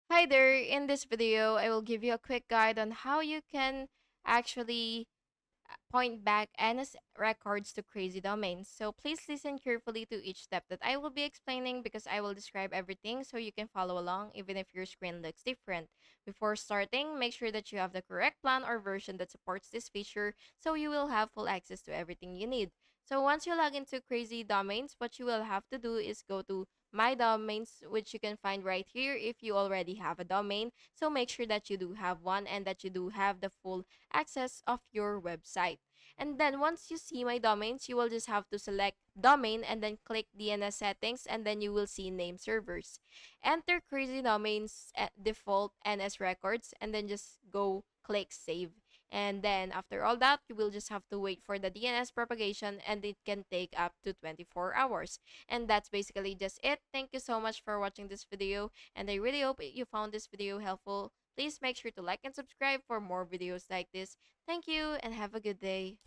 Hi there, in this video, I will give you a quick guide on how you can actually point back NS records to crazy domains. So please listen carefully to each step that I will be explaining because I will describe everything so you can follow along even if your screen looks different. Before starting, make sure that you have the correct plan or version that supports this feature so you will have full access to everything you need. So once you log into crazy domains, what you will have to do is go to my domains, which you can find right here if you already have a domain. So make sure that you do have one and that you do have the full access of your website. And then once you see my domains, you will just have to select domain and then click DNS settings, and then you will see name servers. Enter crazy domains at default NS records and then just go click save. And then after all that, you will just have to wait for the DNS propagation, and it can take up to 24 hours. And that's basically just it. Thank you so much for watching this video, and I really hope you found this video helpful. Please make sure to like and subscribe for more videos like this. Thank you and have a good day.